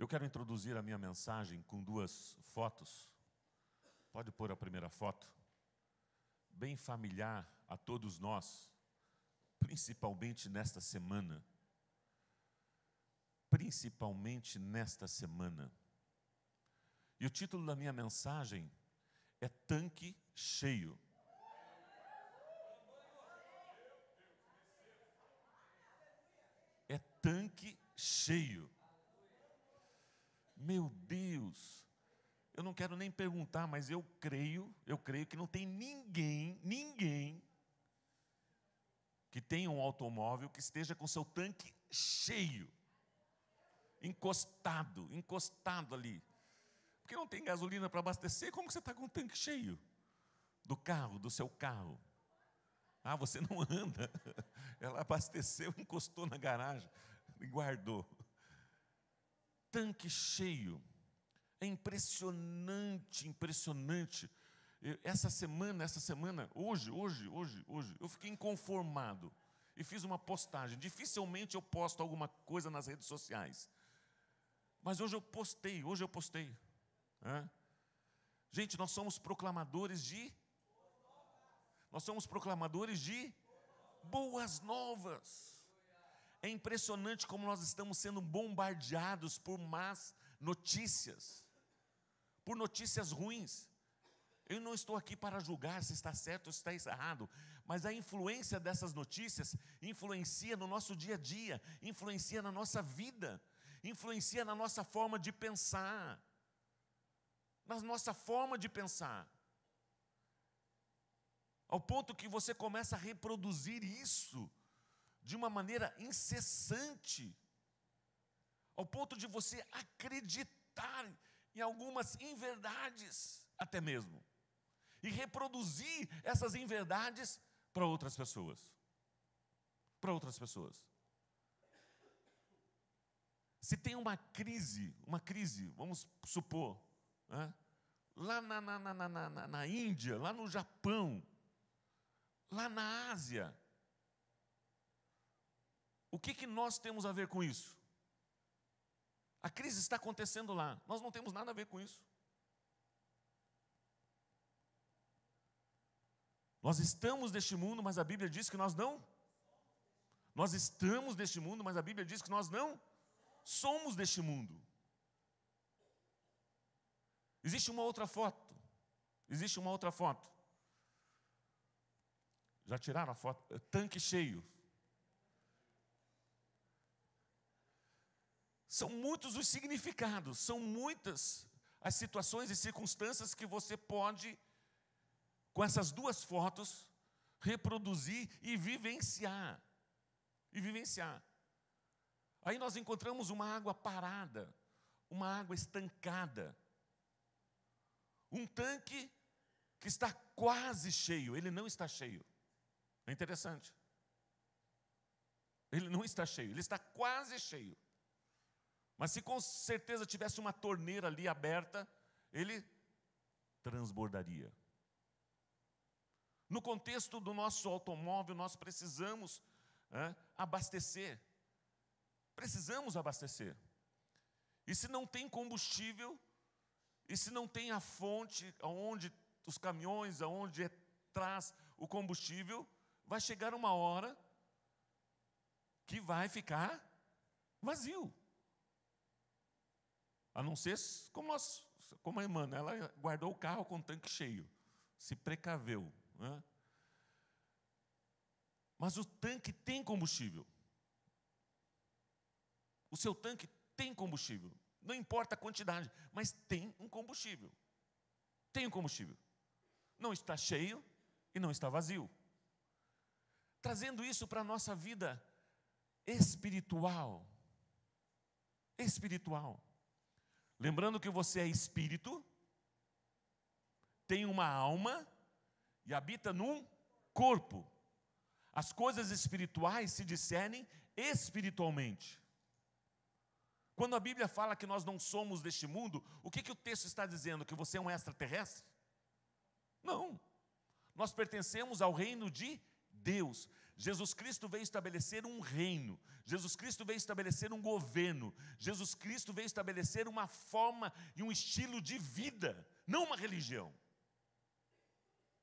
Eu quero introduzir a minha mensagem com duas fotos. Pode pôr a primeira foto. Bem familiar a todos nós, principalmente nesta semana. Principalmente nesta semana. E o título da minha mensagem é Tanque Cheio. É tanque cheio. Meu Deus, eu não quero nem perguntar, mas eu creio que não tem ninguém que tenha um automóvel que esteja com seu tanque cheio, encostado ali. Porque não tem gasolina para abastecer, como que você está com o tanque cheio? Do carro, do seu carro. Ah, você não anda. Ela abasteceu, encostou na garagem e guardou. Tanque cheio. É impressionante. Essa semana, hoje, eu fiquei inconformado e fiz uma postagem. Dificilmente eu posto alguma coisa nas redes sociais. Mas hoje eu postei. Gente, nós somos proclamadores de boas novas. É impressionante como nós estamos sendo bombardeados por más notícias, por notícias ruins. Eu não estou aqui para julgar se está certo ou se está errado, mas a influência dessas notícias influencia no nosso dia a dia, influencia na nossa vida, influencia na nossa forma de pensar. Ao ponto que você começa a reproduzir isso de uma maneira incessante, ao ponto de você acreditar em algumas inverdades, até mesmo, e reproduzir essas inverdades para outras pessoas. Se tem uma crise, vamos supor, lá na Índia, lá no Japão, lá na Ásia, o que nós temos a ver com isso? A crise está acontecendo lá, nós não temos nada a ver com isso. Nós estamos neste mundo, mas a Bíblia diz que nós não. Nós estamos neste mundo, mas a Bíblia diz que nós não somos deste mundo. Existe uma outra foto. Já tiraram a foto? Tanque cheio. São muitos os significados, são muitas as situações e circunstâncias que você pode, com essas duas fotos, reproduzir e vivenciar. Aí nós encontramos uma água parada, uma água estancada. Um tanque que está quase cheio, ele não está cheio. É interessante. Ele não está cheio, ele está quase cheio. Mas se com certeza tivesse uma torneira ali aberta, ele transbordaria. No contexto do nosso automóvel, nós precisamos abastecer. E se não tem combustível, e se não tem a fonte, aonde os caminhões, aonde traz o combustível, vai chegar uma hora que vai ficar vazio. A não ser como a irmã, ela guardou o carro com o tanque cheio, se precaveu. Mas o tanque tem combustível. O seu tanque tem combustível. Não importa a quantidade, mas tem um combustível. Não está cheio e não está vazio. Trazendo isso para a nossa vida espiritual. Lembrando que você é espírito, tem uma alma e habita num corpo. As coisas espirituais se discernem espiritualmente. Quando a Bíblia fala que nós não somos deste mundo, o que o texto está dizendo? Que você é um extraterrestre? Não. Nós pertencemos ao reino de Deus. Jesus Cristo veio estabelecer um reino, Jesus Cristo veio estabelecer um governo, Jesus Cristo veio estabelecer uma forma e um estilo de vida, não uma religião.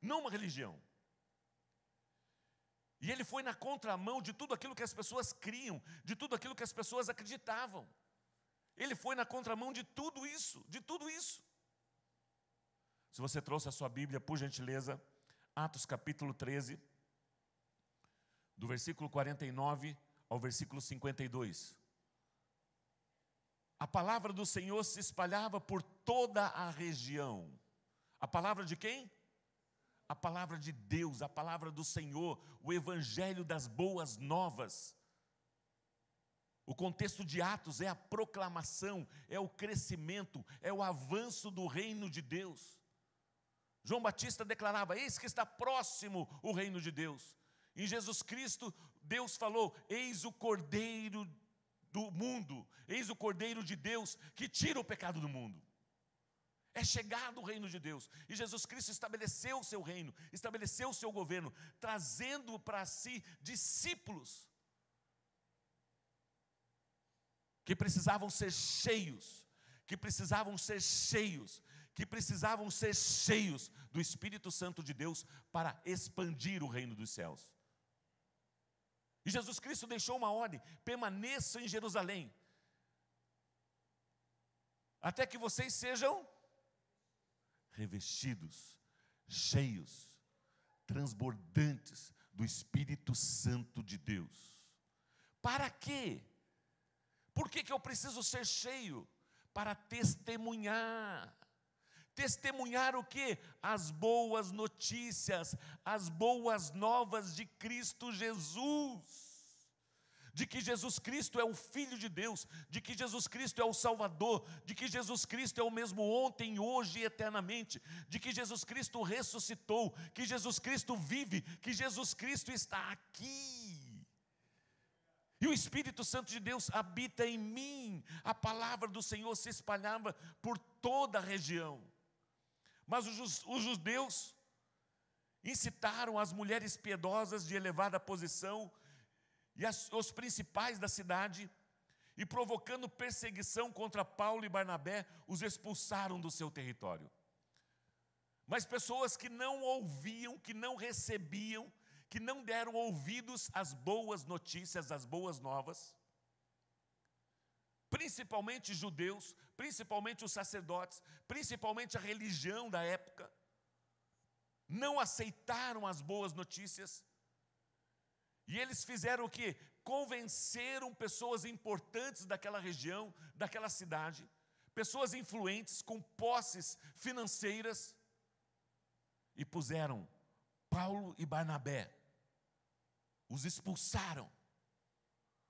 Não uma religião. E ele foi na contramão de tudo aquilo que as pessoas criam, de tudo aquilo que as pessoas acreditavam. Ele foi na contramão de tudo isso, de tudo isso. Se você trouxe a sua Bíblia, por gentileza, Atos capítulo 13, do versículo 49 ao versículo 52. A palavra do Senhor se espalhava por toda a região. A palavra de quem? A palavra de Deus, a palavra do Senhor, o evangelho das boas novas. O contexto de Atos é a proclamação, é o crescimento, é o avanço do reino de Deus. João Batista declarava: eis que está próximo o reino de Deus. Em Jesus Cristo, Deus falou: eis o Cordeiro do mundo, eis o Cordeiro de Deus que tira o pecado do mundo. É chegado o reino de Deus. E Jesus Cristo estabeleceu o seu reino, estabeleceu o seu governo, trazendo para si discípulos que precisavam ser cheios, que precisavam ser cheios, que precisavam ser cheios do Espírito Santo de Deus para expandir o reino dos céus. E Jesus Cristo deixou uma ordem: permaneçam em Jerusalém, até que vocês sejam revestidos, cheios, transbordantes do Espírito Santo de Deus. Para quê? Por que eu preciso ser cheio? Para testemunhar. Testemunhar o quê? As boas notícias, as boas novas de Cristo Jesus. De que Jesus Cristo é o Filho de Deus, de que Jesus Cristo é o Salvador, de que Jesus Cristo é o mesmo ontem, hoje e eternamente, de que Jesus Cristo ressuscitou, que Jesus Cristo vive, que Jesus Cristo está aqui. E o Espírito Santo de Deus habita em mim. A palavra do Senhor se espalhava por toda a região. Mas os judeus incitaram as mulheres piedosas de elevada posição e os principais da cidade, e provocando perseguição contra Paulo e Barnabé, os expulsaram do seu território. Mas pessoas que não ouviam, que não recebiam, que não deram ouvidos às boas notícias, às boas novas, principalmente judeus, principalmente os sacerdotes, principalmente a religião da época, não aceitaram as boas notícias. E eles fizeram o quê? Convenceram pessoas importantes daquela região, daquela cidade, pessoas influentes, com posses financeiras, e puseram Paulo e Barnabé, os expulsaram,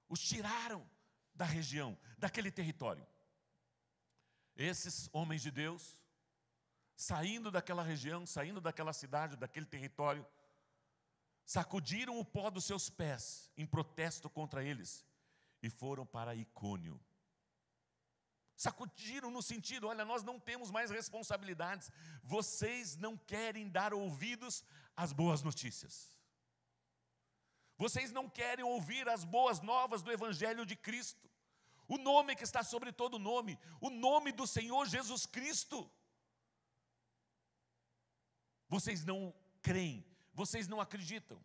os tiraram da região, daquele território. Esses homens de Deus, saindo daquela região, saindo daquela cidade, daquele território, sacudiram o pó dos seus pés em protesto contra eles e foram para Icônio. Sacudiram no sentido: olha, nós não temos mais responsabilidades, vocês não querem dar ouvidos às boas notícias, vocês não querem ouvir as boas novas do Evangelho de Cristo, o nome que está sobre todo nome, o nome do Senhor Jesus Cristo. Vocês não creem, vocês não acreditam.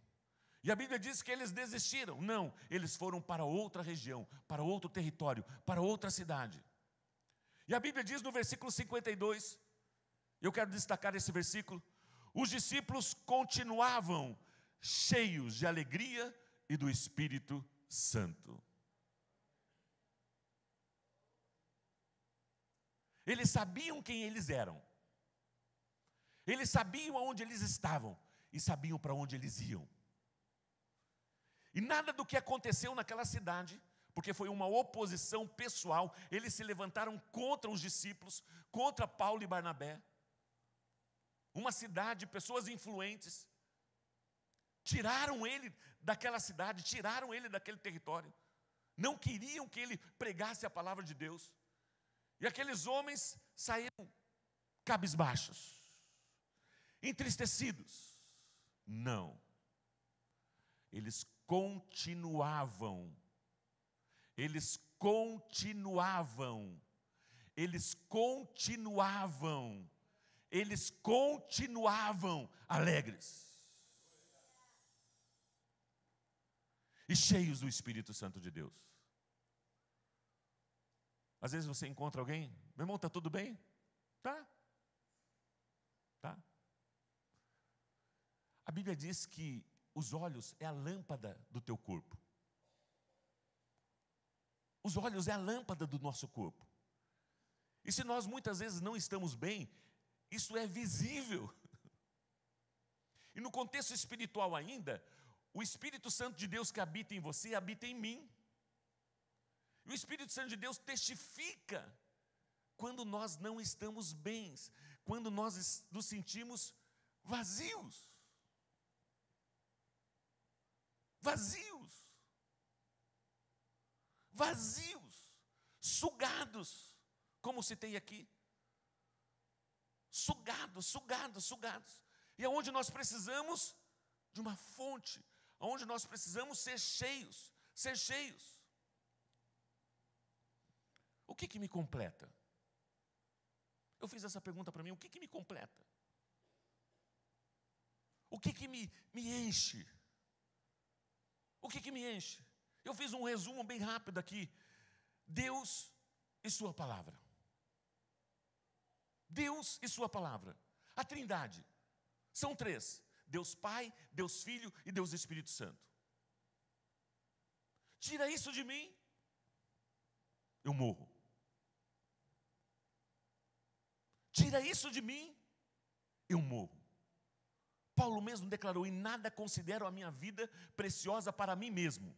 E a Bíblia diz que eles desistiram. Não, eles foram para outra região, para outro território, para outra cidade. E a Bíblia diz no versículo 52, eu quero destacar esse versículo: os discípulos continuavam cheios de alegria e do Espírito Santo. Eles sabiam quem eles eram, eles sabiam aonde eles estavam e sabiam para onde eles iam. E nada do que aconteceu naquela cidade, porque foi uma oposição pessoal, eles se levantaram contra os discípulos, contra Paulo e Barnabé. Uma cidade, pessoas influentes, tiraram ele daquela cidade, tiraram ele daquele território. Não queriam que ele pregasse a palavra de Deus. E aqueles homens saíram cabisbaixos, entristecidos. Não. Eles continuavam. Eles continuavam. Eles continuavam. Eles continuavam alegres. E cheios do Espírito Santo de Deus. Às vezes você encontra alguém, meu irmão, está tudo bem? Tá. Tá. A Bíblia diz que os olhos é a lâmpada do teu corpo. Os olhos é a lâmpada do nosso corpo. E se nós muitas vezes não estamos bem, isso é visível. E no contexto espiritual ainda, o Espírito Santo de Deus que habita em você, habita em mim. E o Espírito Santo de Deus testifica quando nós não estamos bens, quando nós nos sentimos vazios. Vazios. Vazios. Sugados, como citei aqui. Sugados. E é onde nós precisamos de uma fonte, onde nós precisamos ser cheios. O que me completa? Eu fiz essa pergunta para mim, o que me completa? O que me enche? O que me enche? Eu fiz um resumo bem rápido aqui. Deus e sua palavra. Deus e sua palavra. A Trindade. São três. Deus Pai, Deus Filho e Deus Espírito Santo. Tira isso de mim, eu morro. Tira isso de mim, eu morro. Paulo mesmo declarou, em nada considero a minha vida preciosa para mim mesmo,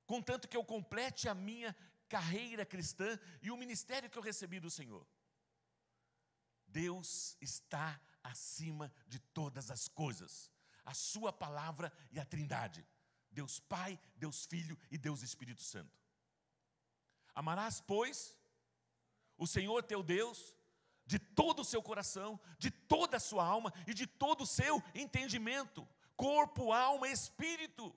contanto que eu complete a minha carreira cristã e o ministério que eu recebi do Senhor. Deus está acima de todas as coisas. A sua palavra e a Trindade. Deus Pai, Deus Filho e Deus Espírito Santo. Amarás, pois, o Senhor teu Deus de todo o seu coração, de toda a sua alma e de todo o seu entendimento, corpo, alma e espírito.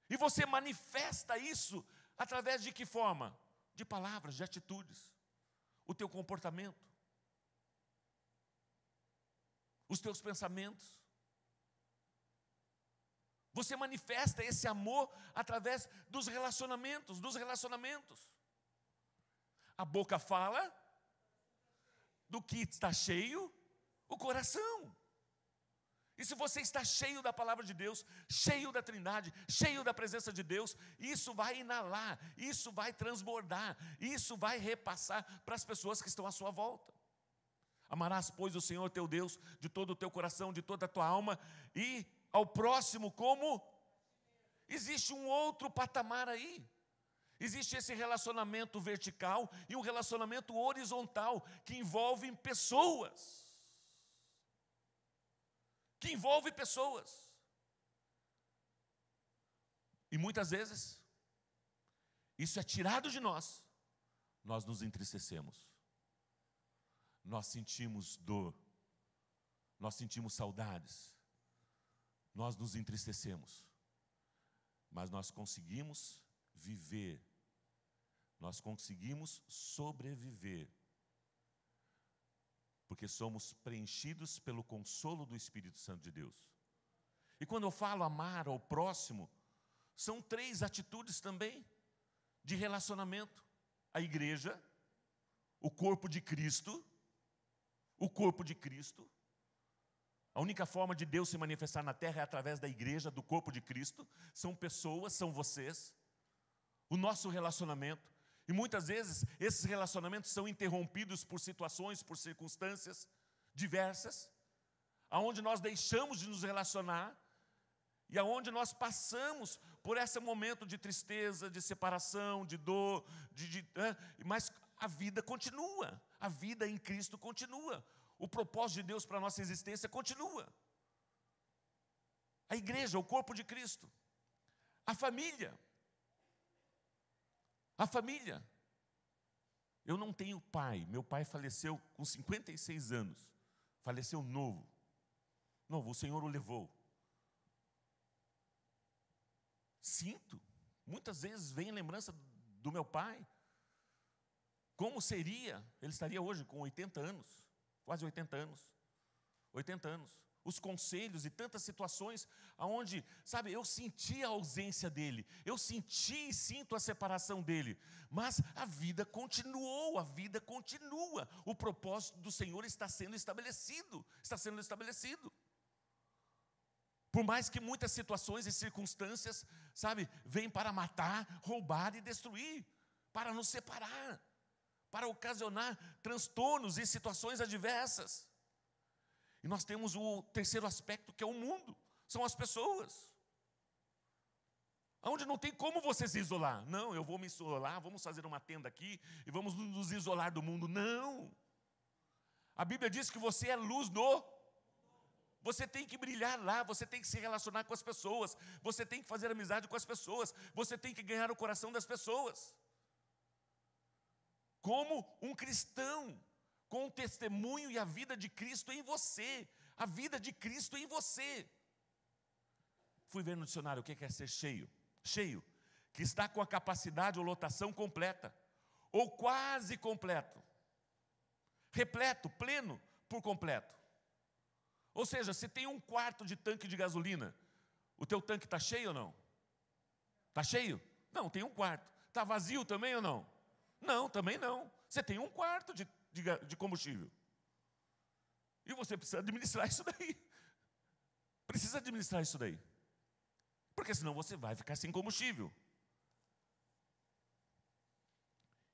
E você manifesta isso através de que forma? De palavras, de atitudes. O teu comportamento. Os teus pensamentos. Você manifesta esse amor através dos relacionamentos. A boca fala do que está cheio o coração. E se você está cheio da palavra de Deus, cheio da Trindade, cheio da presença de Deus, isso vai inalar, isso vai transbordar, isso vai repassar para as pessoas que estão à sua volta. Amarás, pois, o Senhor teu Deus de todo o teu coração, de toda a tua alma, e ao próximo como? Existe um outro patamar aí. Existe esse relacionamento vertical e um relacionamento horizontal que envolve pessoas. E muitas vezes, isso é tirado de nós, nós nos entristecemos. Nós sentimos dor, nós sentimos saudades, nós nos entristecemos. Mas nós conseguimos viver. Nós conseguimos sobreviver, porque somos preenchidos pelo consolo do Espírito Santo de Deus. E quando eu falo amar ao próximo, são três atitudes também de relacionamento. A igreja, o corpo de Cristo, A única forma de Deus se manifestar na terra é através da igreja, do corpo de Cristo. São pessoas, são vocês, o nosso relacionamento. E muitas vezes esses relacionamentos são interrompidos por situações, por circunstâncias diversas, aonde nós deixamos de nos relacionar e aonde nós passamos por esse momento de tristeza, de separação, de dor, mas a vida continua, a vida em Cristo continua, o propósito de Deus para a nossa existência continua. A igreja, o corpo de Cristo, a família. Eu não tenho pai, meu pai faleceu com 56 anos, faleceu novo, o Senhor o levou. sinto. Muitas vezes vem lembrança do meu pai. Como seria? Ele estaria hoje com 80 anos, quase 80 anos. 80 anos. Os conselhos e tantas situações onde, sabe, eu senti a ausência dele, eu senti e sinto a separação dele, mas a vida continuou, a vida continua, o propósito do Senhor está sendo estabelecido, Por mais que muitas situações e circunstâncias, sabe, vêm para matar, roubar e destruir, para nos separar, para ocasionar transtornos e situações adversas. E nós temos o terceiro aspecto, que é o mundo, são as pessoas. Onde não tem como você se isolar. Não, eu vou me isolar, vamos fazer uma tenda aqui e vamos nos isolar do mundo. Não. A Bíblia diz que você é luz Você tem que brilhar lá, você tem que se relacionar com as pessoas, você tem que fazer amizade com as pessoas, você tem que ganhar o coração das pessoas. Como um cristão, com o testemunho e a vida de Cristo em você. A vida de Cristo em você. Fui ver no dicionário o que é ser cheio. Cheio, que está com a capacidade ou lotação completa, ou quase completo. Repleto, pleno, por completo. Ou seja, se tem 1/4 de tanque de gasolina, o teu tanque está cheio ou não? Está cheio? Não, tem 1/4. Está vazio também ou não? Não, também não. Você tem 1/4 de combustível. E você precisa administrar isso daí. Precisa administrar isso daí. Porque senão você vai ficar sem combustível.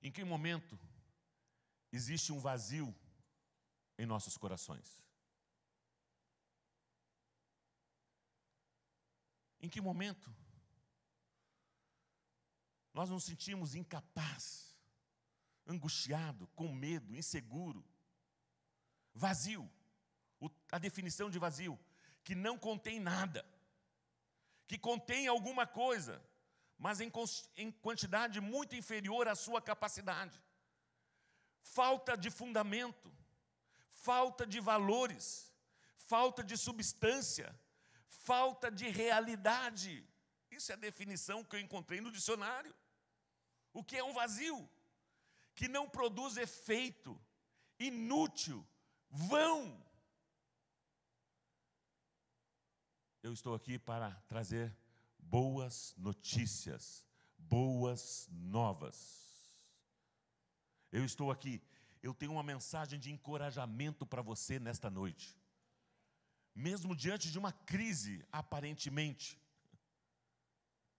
Em que momento existe um vazio em nossos corações? Em que momento nós nos sentimos incapazes, angustiado, com medo, inseguro, vazio? A definição de vazio, que não contém nada, que contém alguma coisa, mas em quantidade muito inferior à sua capacidade. Falta de fundamento, falta de valores, falta de substância, falta de realidade. Isso é a definição que eu encontrei no dicionário. O que é um vazio? Que não produz efeito, inútil, vão. Eu estou aqui para trazer boas notícias, boas novas. Eu estou aqui, eu tenho uma mensagem de encorajamento para você nesta noite. Mesmo diante de uma crise, aparentemente.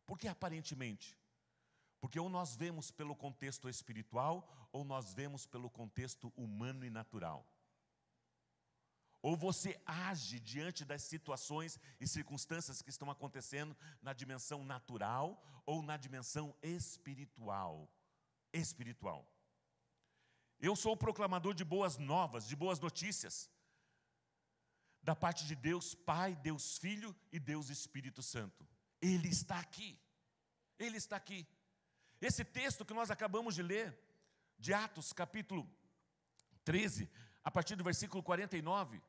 Por que aparentemente? Porque ou nós vemos pelo contexto espiritual, ou nós vemos pelo contexto humano e natural. Ou você age diante das situações e circunstâncias que estão acontecendo na dimensão natural ou na dimensão espiritual. Eu sou o proclamador de boas novas, de boas notícias, da parte de Deus Pai, Deus Filho e Deus Espírito Santo. Ele está aqui. Ele está aqui. Esse texto que nós acabamos de ler, de Atos, capítulo 13, a partir do versículo 49,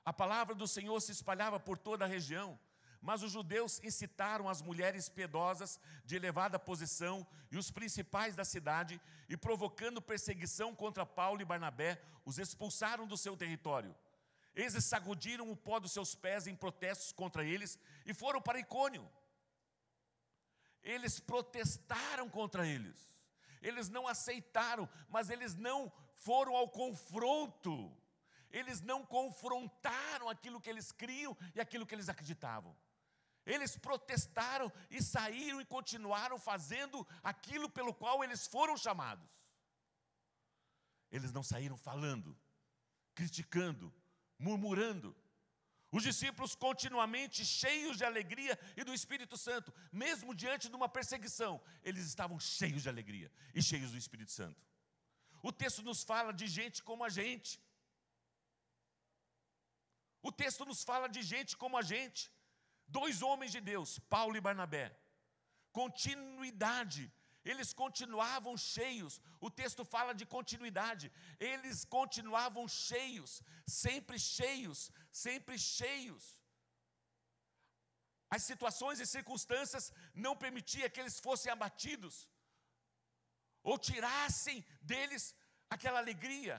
a palavra do Senhor se espalhava por toda a região, mas os judeus incitaram as mulheres piedosas de elevada posição e os principais da cidade, e provocando perseguição contra Paulo e Barnabé, os expulsaram do seu território. Eles sacudiram o pó dos seus pés em protestos contra eles e foram para Icônio. Eles protestaram contra eles. Eles não aceitaram, mas eles não foram ao confronto. Eles não confrontaram aquilo que eles criam e aquilo que eles acreditavam. Eles protestaram e saíram e continuaram fazendo aquilo pelo qual eles foram chamados. Eles não saíram falando, criticando, murmurando. Os discípulos continuamente cheios de alegria e do Espírito Santo, mesmo diante de uma perseguição, eles estavam cheios de alegria e cheios do Espírito Santo. O texto nos fala de gente como a gente. O texto nos fala de gente como a gente. 2 homens de Deus, Paulo e Barnabé. Continuidade. Eles continuavam cheios. O texto fala de continuidade. Eles continuavam cheios, sempre cheios, sempre cheios. As situações e circunstâncias não permitiam que eles fossem abatidos, ou tirassem deles aquela alegria,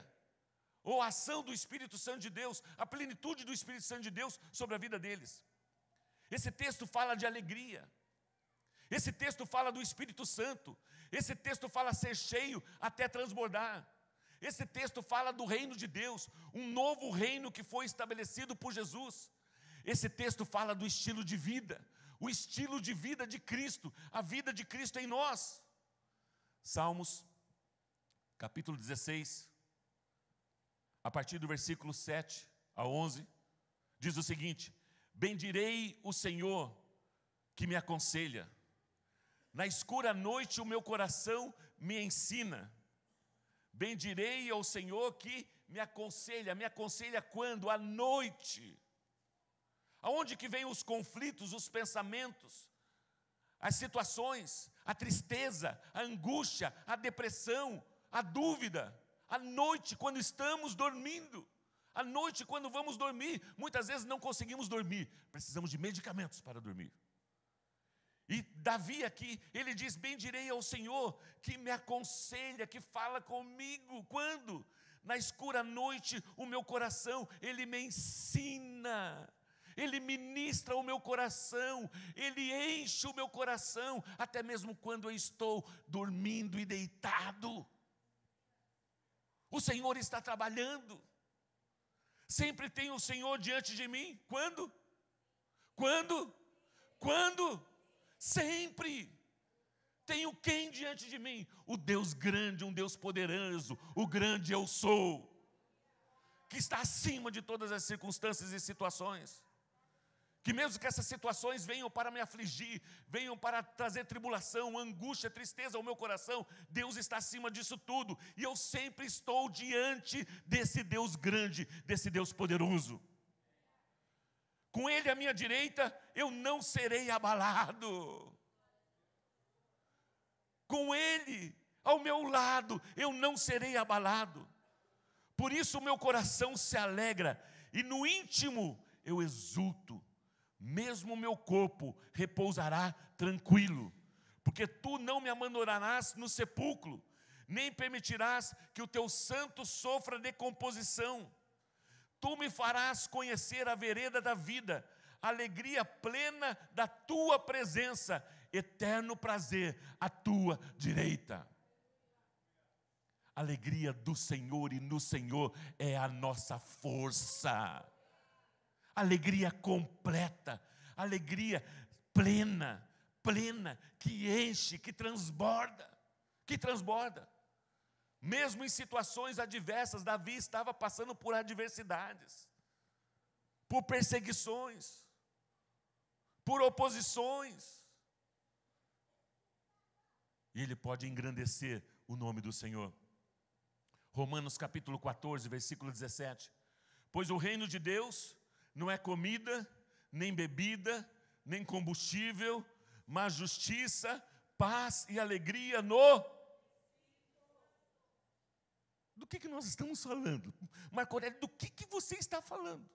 ou a ação do Espírito Santo de Deus, a plenitude do Espírito Santo de Deus sobre a vida deles. Esse texto fala de alegria, esse texto fala do Espírito Santo, esse texto fala ser cheio até transbordar, esse texto fala do reino de Deus, um novo reino que foi estabelecido por Jesus. Esse texto fala do estilo de vida, o estilo de vida de Cristo, a vida de Cristo em nós. Salmos, capítulo 16, a partir do versículo 7 a 11, diz o seguinte: bendirei o Senhor que me aconselha, na escura noite o meu coração me ensina. Bendirei ao Senhor que me aconselha quando? À noite. Aonde que vêm os conflitos, os pensamentos, as situações, a tristeza, a angústia, a depressão, a dúvida? À noite, quando estamos dormindo. À noite, quando vamos dormir, muitas vezes não conseguimos dormir, precisamos de medicamentos para dormir. E Davi aqui, ele diz: bendirei ao Senhor que me aconselha, que fala comigo. Quando? Na escura noite, o meu coração, ele me ensina. Ele ministra o meu coração, Ele enche o meu coração, até mesmo quando eu estou dormindo e deitado. O Senhor está trabalhando. Sempre tem o Senhor diante de mim. Quando? Quando? Quando? Sempre. Tenho quem diante de mim? O Deus grande, um Deus poderoso, o grande eu sou, que está acima de todas as circunstâncias e situações. Que mesmo que essas situações venham para me afligir, venham para trazer tribulação, angústia, tristeza ao meu coração, Deus está acima disso tudo. E eu sempre estou diante desse Deus grande, desse Deus poderoso. Com Ele à minha direita, eu não serei abalado. Com Ele ao meu lado, eu não serei abalado. Por isso o meu coração se alegra, e no íntimo eu exulto. Mesmo o meu corpo repousará tranquilo, porque tu não me abandonarás no sepulcro, nem permitirás que o teu santo sofra decomposição. Tu me farás conhecer a vereda da vida, a alegria plena da tua presença, eterno prazer à tua direita. A alegria do Senhor e no Senhor é a nossa força. Alegria completa, alegria plena, que enche, que transborda. Mesmo em situações adversas, Davi estava passando por adversidades, por perseguições, por oposições. E ele pode engrandecer o nome do Senhor. Romanos capítulo 14, versículo 17. Pois o reino de Deus não é comida, nem bebida, nem combustível, mas justiça, paz e alegria no... Do que nós estamos falando? Marco Aurélio, do que você está falando?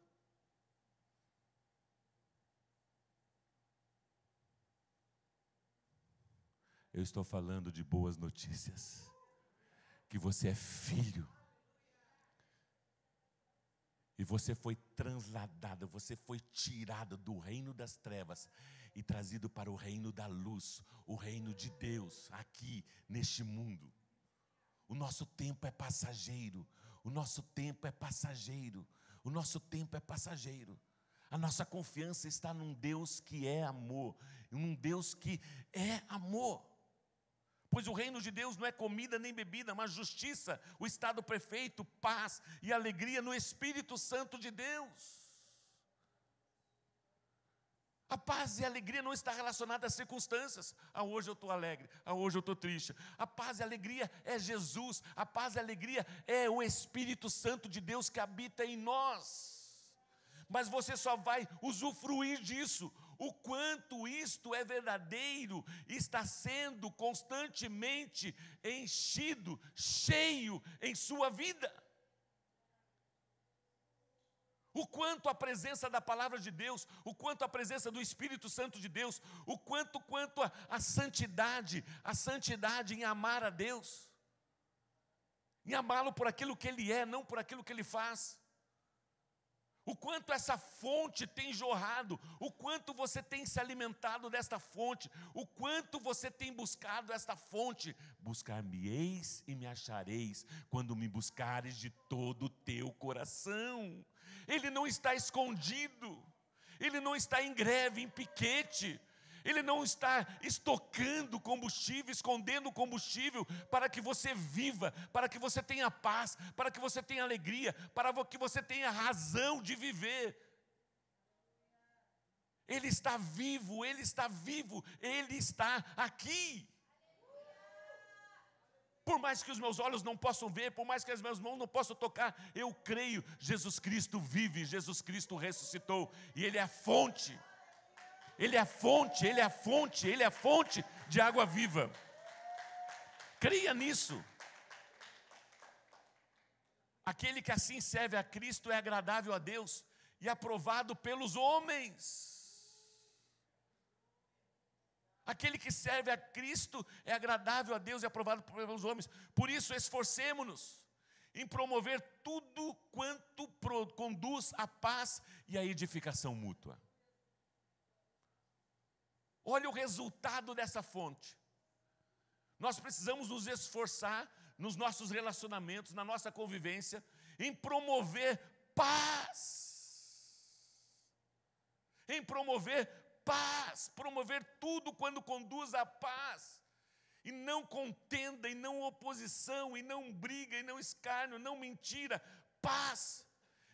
Eu estou falando de boas notícias. Que você é filho. E você foi transladado, você foi tirado do reino das trevas e trazido para o reino da luz, o reino de Deus, aqui neste mundo. O nosso tempo é passageiro, o nosso tempo é passageiro, o nosso tempo é passageiro. A nossa confiança está num Deus que é amor, num Deus que é amor. Pois o reino de Deus não é comida nem bebida, mas justiça, o estado perfeito, paz e alegria no Espírito Santo de Deus. A paz e a alegria não está relacionada às circunstâncias. Hoje eu estou alegre, hoje eu estou triste. A paz e a alegria é Jesus. A paz e a alegria é o Espírito Santo de Deus que habita em nós. Mas você só vai usufruir disso o quanto isto é verdadeiro, está sendo constantemente enchido, cheio em sua vida. o quanto a presença da palavra de Deus, o quanto a presença do Espírito Santo de Deus, o quanto a santidade em amar a Deus, em amá-lo por aquilo que Ele é, não por aquilo que Ele faz. O quanto essa fonte tem jorrado, o quanto você tem se alimentado desta fonte, o quanto você tem buscado esta fonte. Buscar-me-eis e me achareis, quando me buscares de todo o teu coração. Ele não está escondido, Ele não está em greve, em piquete, Ele não está estocando combustível, escondendo combustível para que você viva, para que você tenha paz, para que você tenha alegria, para que você tenha razão de viver. Ele está vivo, Ele está vivo, Ele está aqui. Por mais que os meus olhos não possam ver, por mais que as minhas mãos não possam tocar, eu creio, Jesus Cristo vive, Jesus Cristo ressuscitou, e Ele é a fonte. Ele é a fonte, Ele é a fonte, Ele é a fonte de água viva. Creia nisso. Aquele que assim serve a Cristo é agradável a Deus e aprovado pelos homens. Aquele que serve a Cristo é agradável a Deus e aprovado pelos homens. Por isso, esforcemo-nos em promover tudo quanto conduz à paz e à edificação mútua. Olha o resultado dessa fonte. Nós precisamos nos esforçar nos nossos relacionamentos, na nossa convivência, em promover paz. Em promover paz. Promover tudo quando conduz à paz. E não contenda, e não oposição, e não briga, e não escárnio, não mentira. Paz.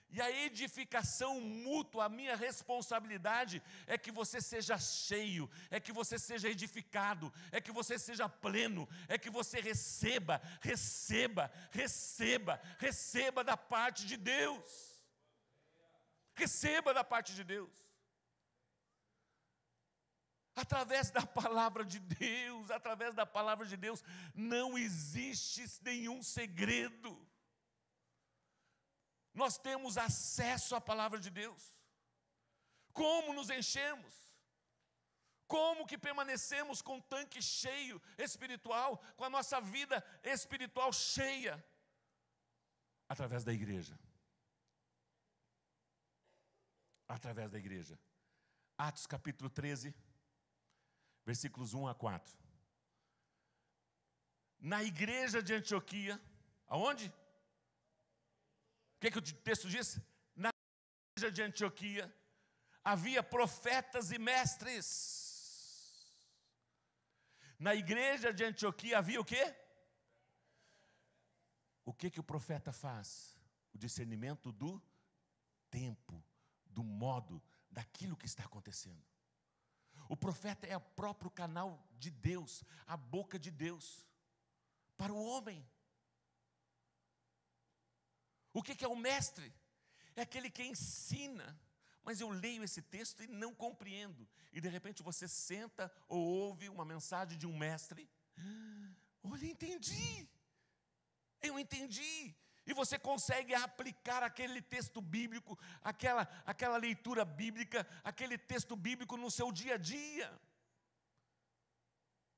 E a edificação mútua, a minha responsabilidade é que você seja cheio, é que você seja edificado, é que você seja pleno, é que você receba da parte de Deus. Receba da parte de Deus. Através da palavra de Deus, não existe nenhum segredo. Nós temos acesso à palavra de Deus. Como nos enchemos? Como que permanecemos com o tanque cheio espiritual, com a nossa vida espiritual cheia? Através da igreja. Através da igreja. Atos capítulo 13, versículos 1 a 4. Na igreja de Antioquia, aonde? O que o texto diz? Na igreja de Antioquia havia profetas e mestres. Na igreja de Antioquia havia o quê? O que o profeta faz? O discernimento do tempo, do modo, daquilo que está acontecendo. O profeta é o próprio canal de Deus, a boca de Deus, para o homem. O que é o mestre? É aquele que ensina. Mas eu leio esse texto e não compreendo. E de repente você senta ou ouve uma mensagem de um mestre. Olha, eu entendi. E você consegue aplicar aquele texto bíblico, aquela leitura bíblica, aquele texto bíblico no seu dia a dia.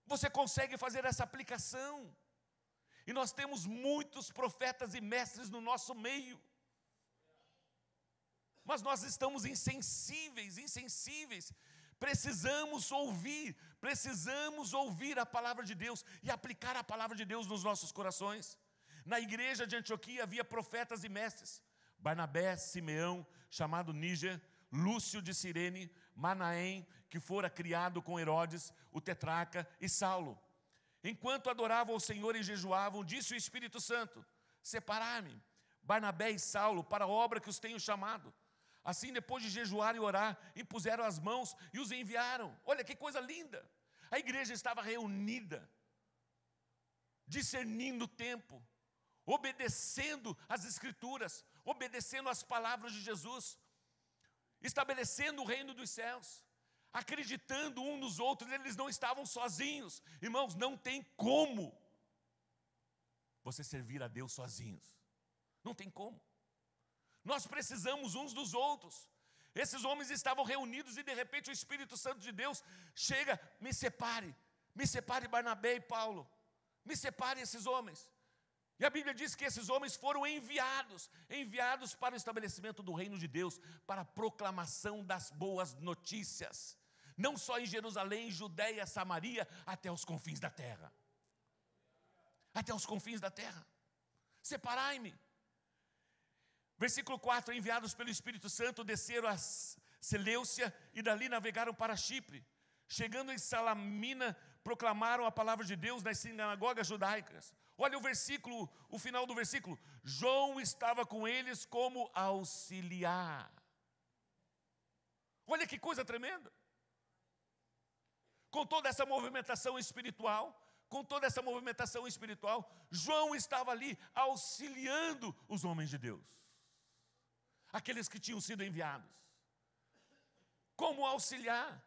Você consegue fazer essa aplicação. E nós temos muitos profetas e mestres no nosso meio. Mas nós estamos insensíveis. Precisamos ouvir a palavra de Deus e aplicar a palavra de Deus nos nossos corações. Na igreja de Antioquia havia profetas e mestres. Barnabé, Simeão, chamado Níger, Lúcio de Cirene, Manaém, que fora criado com Herodes, o tetrarca, e Saulo. Enquanto adoravam o Senhor e jejuavam, disse o Espírito Santo: separar-me, Barnabé e Saulo, para a obra que os tenho chamado. Assim, depois de jejuar e orar, impuseram as mãos e os enviaram. Olha que coisa linda! A igreja estava reunida, discernindo o tempo, obedecendo as Escrituras, obedecendo as palavras de Jesus, estabelecendo o reino dos céus, acreditando um nos outros. Eles não estavam sozinhos. Irmãos, não tem como você servir a Deus sozinhos. Não tem como. Nós precisamos uns dos outros. Esses homens estavam reunidos e de repente o Espírito Santo de Deus chega, me separe Barnabé e Paulo, me separe esses homens. E a Bíblia diz que esses homens foram enviados para o estabelecimento do reino de Deus, para a proclamação das boas notícias, não só em Jerusalém, Judeia, Samaria, até os confins da terra. Até os confins da terra. Separai-me. Versículo 4, enviados pelo Espírito Santo, desceram a Seleucia e dali navegaram para Chipre. Chegando em Salamina, proclamaram a palavra de Deus nas sinagogas judaicas. Olha o final do versículo. João estava com eles como auxiliar. Olha que coisa tremenda. Com toda essa movimentação espiritual, João estava ali auxiliando os homens de Deus. Aqueles que tinham sido enviados. Como auxiliar?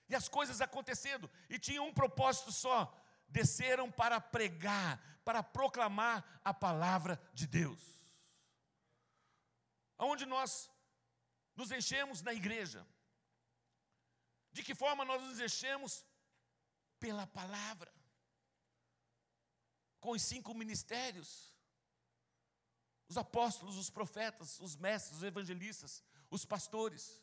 E as coisas acontecendo. E tinham um propósito só. Desceram para pregar, para proclamar a palavra de Deus. Aonde nós nos enchemos na igreja? De que forma nós nos enchemos? Pela palavra. Com os 5 ministérios. Os apóstolos, os profetas, os mestres, os evangelistas, os pastores.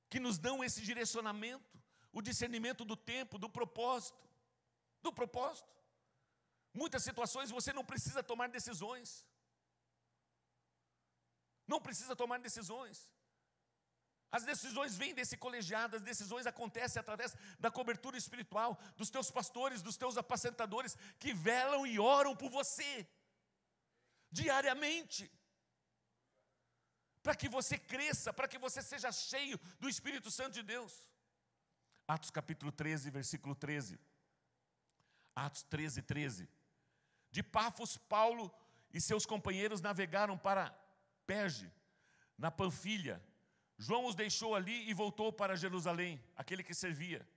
Que nos dão esse direcionamento, o discernimento do tempo, do propósito. Muitas situações você não precisa tomar decisões. As decisões vêm desse colegiado, as decisões acontecem através da cobertura espiritual, dos teus pastores, dos teus apacentadores, que velam e oram por você, diariamente, para que você cresça, para que você seja cheio do Espírito Santo de Deus. Atos capítulo 13, versículo 13. Atos 13, 13. De Pafos, Paulo e seus companheiros navegaram para Perge, na Panfilha. João os deixou ali e voltou para Jerusalém, aquele que servia.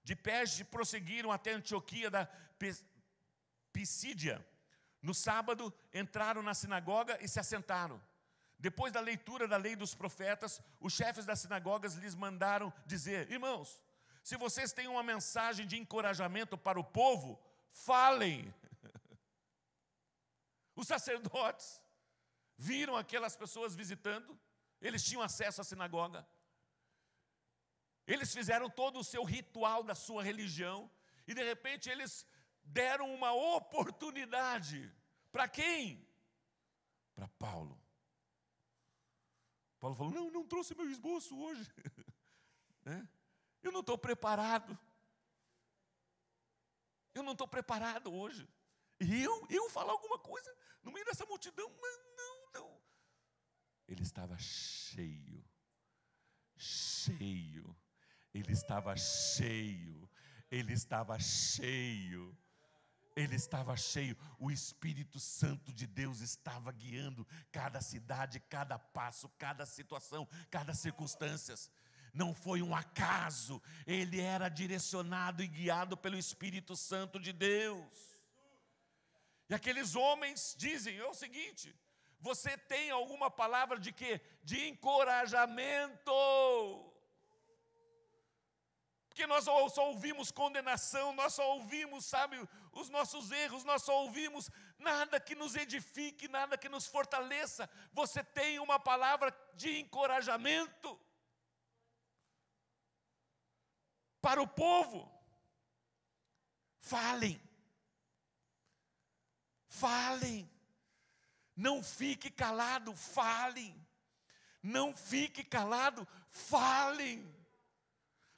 De Perge prosseguiram até Antioquia da Pisídia. No sábado entraram na sinagoga e se assentaram. Depois da leitura da lei dos profetas, os chefes das sinagogas lhes mandaram dizer: irmãos, se vocês têm uma mensagem de encorajamento para o povo, falem. Os sacerdotes viram aquelas pessoas visitando. Eles tinham acesso à sinagoga. Eles fizeram todo o seu ritual da sua religião. E de repente eles deram uma oportunidade. Para quem? Para Paulo. Paulo falou: não trouxe meu esboço hoje. Eu não estou preparado. Hoje. E eu falar alguma coisa no meio dessa multidão? Mas não. Ele estava cheio. Ele estava cheio. O Espírito Santo de Deus estava guiando cada cidade, cada passo, cada situação, cada circunstância. Não foi um acaso. Ele era direcionado e guiado pelo Espírito Santo de Deus. E aqueles homens dizem: é o seguinte, você tem alguma palavra de quê? De encorajamento. Porque nós só ouvimos condenação, nós só ouvimos, os nossos erros, nós só ouvimos nada que nos edifique, nada que nos fortaleça. Você tem uma palavra de encorajamento para o povo. Falem. Não fique calado, falem.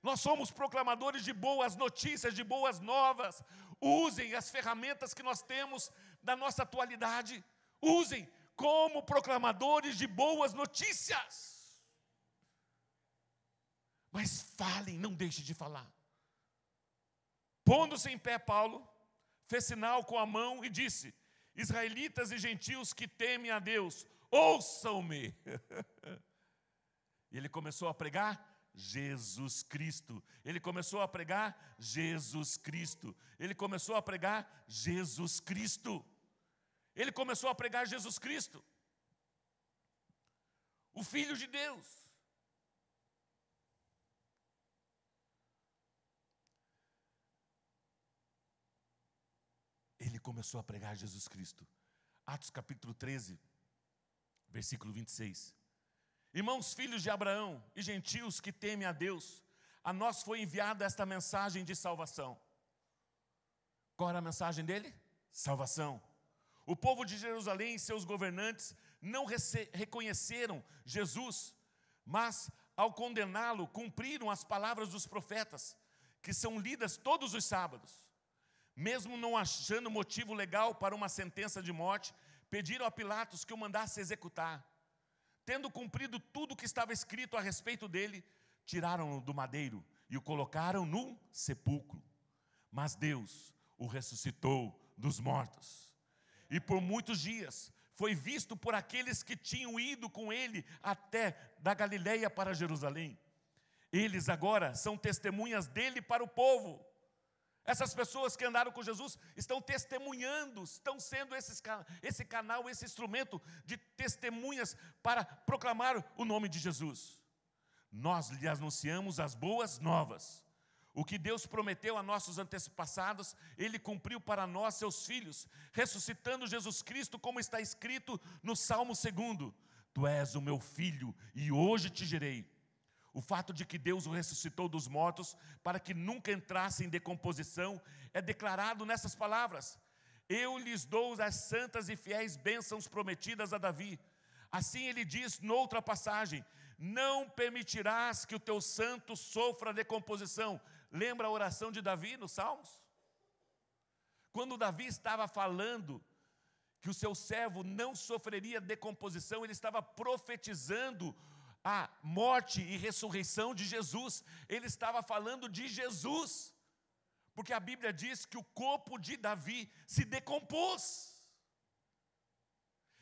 Nós somos proclamadores de boas notícias, de boas novas. Usem as ferramentas que nós temos da nossa atualidade. Usem como proclamadores de boas notícias. Mas falem, não deixe de falar. Pondo-se em pé, Paulo fez sinal com a mão e disse: israelitas e gentios que temem a Deus, ouçam-me. E ele começou a pregar Jesus Cristo. Ele começou a pregar Jesus Cristo. Ele começou a pregar Jesus Cristo. o Filho de Deus. Ele começou a pregar Jesus Cristo. Atos capítulo 13, versículo 26. Irmãos, filhos de Abraão e gentios que temem a Deus, a nós foi enviada esta mensagem de salvação. Qual era a mensagem dele? Salvação. O povo de Jerusalém e seus governantes não reconheceram Jesus, mas ao condená-lo, cumpriram as palavras dos profetas, que são lidas todos os sábados. Mesmo não achando motivo legal para uma sentença de morte, pediram a Pilatos que o mandasse executar. Tendo cumprido tudo o que estava escrito a respeito dele, tiraram-no do madeiro e o colocaram num sepulcro. Mas Deus o ressuscitou dos mortos. E por muitos dias foi visto por aqueles que tinham ido com ele até da Galileia para Jerusalém. Eles agora são testemunhas dele para o povo. Essas pessoas que andaram com Jesus estão testemunhando, estão sendo esse canal, esse instrumento de testemunhas para proclamar o nome de Jesus. Nós lhe anunciamos as boas novas. O que Deus prometeu a nossos antepassados, Ele cumpriu para nós, seus filhos, ressuscitando Jesus Cristo, como está escrito no Salmo 2. Tu és o meu filho e hoje te gerei. O fato de que Deus o ressuscitou dos mortos para que nunca entrasse em decomposição é declarado nessas palavras. Eu lhes dou as santas e fiéis bênçãos prometidas a Davi. Assim ele diz noutra passagem, não permitirás que o teu santo sofra decomposição. Lembra a oração de Davi nos Salmos? Quando Davi estava falando que o seu servo não sofreria decomposição, ele estava profetizando a morte e ressurreição de Jesus. Ele estava falando de Jesus, porque a Bíblia diz que o corpo de Davi se decompôs.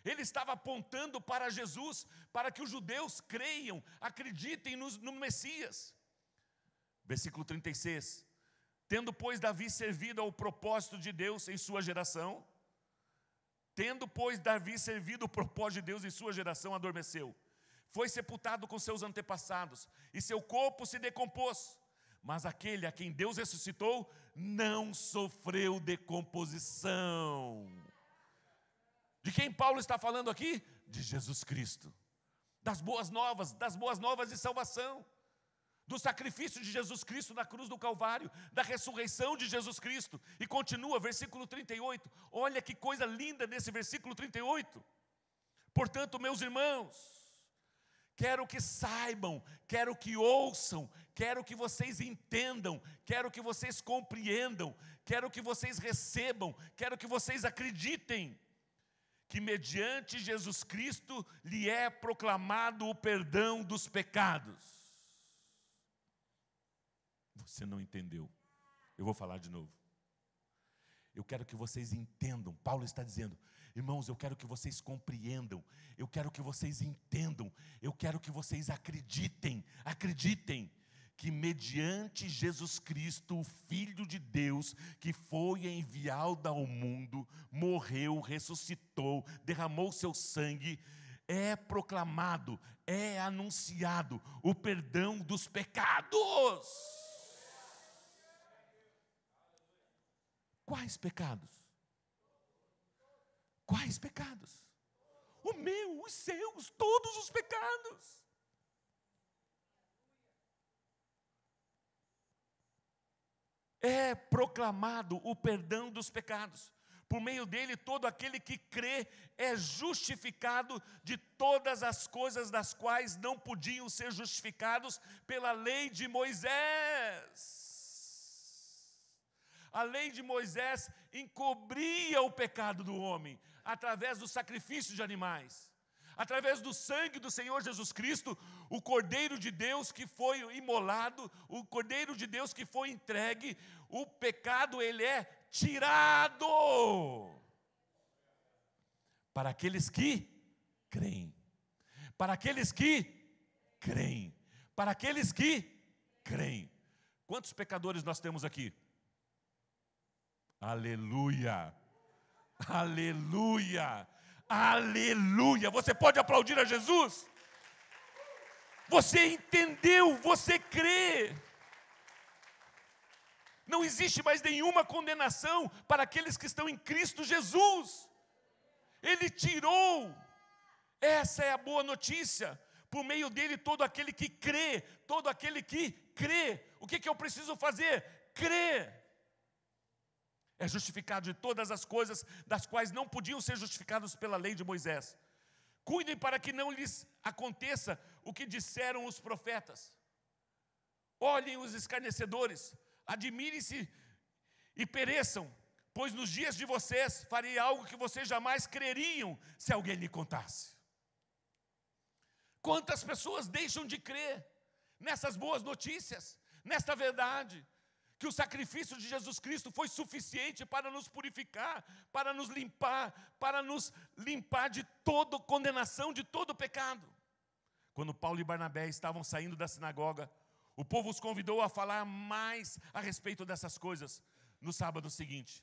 Ele estava apontando para Jesus, para que os judeus creiam, acreditem no Messias. Versículo 36. Tendo, pois, Davi servido ao propósito de Deus em sua geração, adormeceu. Foi sepultado com seus antepassados, e seu corpo se decompôs. Mas aquele a quem Deus ressuscitou, não sofreu decomposição. De quem Paulo está falando aqui? De Jesus Cristo. Das boas novas de salvação. Do sacrifício de Jesus Cristo na cruz do Calvário, da ressurreição de Jesus Cristo. E continua, versículo 38. Olha que coisa linda nesse versículo 38. Portanto, meus irmãos, quero que saibam, quero que ouçam, quero que vocês entendam, quero que vocês compreendam, quero que vocês recebam, quero que vocês acreditem que mediante Jesus Cristo lhe é proclamado o perdão dos pecados. Você não entendeu. Eu vou falar de novo. Eu quero que vocês entendam. Paulo está dizendo, irmãos, eu quero que vocês compreendam, eu quero que vocês entendam, eu quero que vocês acreditem que mediante Jesus Cristo, o Filho de Deus, que foi enviado ao mundo, morreu, ressuscitou, derramou seu sangue, é proclamado, é anunciado o perdão dos pecados. Quais pecados? Quais pecados? O meu, os seus, todos os pecados. É proclamado o perdão dos pecados. Por meio dele, todo aquele que crê é justificado de todas as coisas das quais não podiam ser justificados pela lei de Moisés. A lei de Moisés encobria o pecado do homem através do sacrifício de animais. Através do sangue do Senhor Jesus Cristo, o Cordeiro de Deus que foi imolado, o Cordeiro de Deus que foi entregue, o pecado ele é tirado para aqueles que creem. Para aqueles que creem. Para aqueles que creem. Quantos pecadores nós temos aqui? Aleluia, aleluia, aleluia. Você pode aplaudir a Jesus? Você entendeu, você crê. Não existe mais nenhuma condenação para aqueles que estão em Cristo Jesus. Ele tirou. Essa é a boa notícia. Por meio dele, todo aquele que crê, todo aquele que crê. O que eu preciso fazer? Crer. É justificado de todas as coisas das quais não podiam ser justificados pela lei de Moisés. Cuidem para que não lhes aconteça o que disseram os profetas. Olhem os escarnecedores, admirem-se e pereçam, pois nos dias de vocês farei algo que vocês jamais creriam se alguém lhe contasse. Quantas pessoas deixam de crer nessas boas notícias, nesta verdade, que o sacrifício de Jesus Cristo foi suficiente para nos purificar, para nos limpar de toda condenação, de todo pecado. Quando Paulo e Barnabé estavam saindo da sinagoga, o povo os convidou a falar mais a respeito dessas coisas. No sábado seguinte,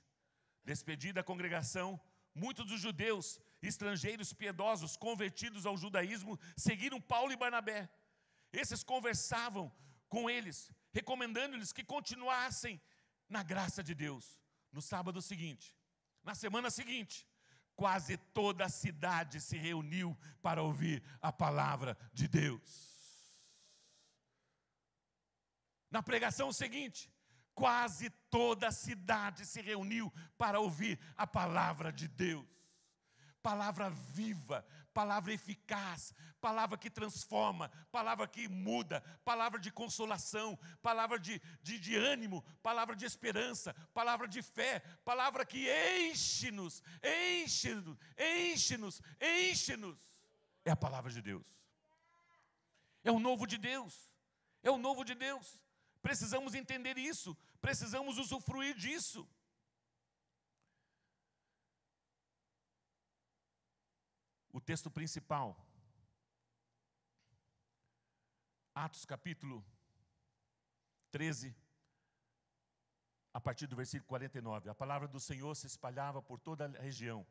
despedida a congregação, muitos dos judeus, estrangeiros piedosos, convertidos ao judaísmo, seguiram Paulo e Barnabé. Esses conversavam com eles, recomendando-lhes que continuassem na graça de Deus. No sábado seguinte, na semana seguinte, quase toda a cidade se reuniu para ouvir a palavra de Deus. Na pregação seguinte, quase toda a cidade se reuniu para ouvir a palavra de Deus. Palavra viva, palavra eficaz, palavra que transforma, palavra que muda, palavra de consolação, palavra de ânimo, palavra de esperança, palavra de fé, palavra que enche-nos, enche-nos, enche-nos, enche-nos. É a palavra de Deus. É o novo de Deus. É o novo de Deus. Precisamos entender isso, precisamos usufruir disso. O texto principal, Atos capítulo 13, a partir do versículo 49. A palavra do Senhor se espalhava por toda a região,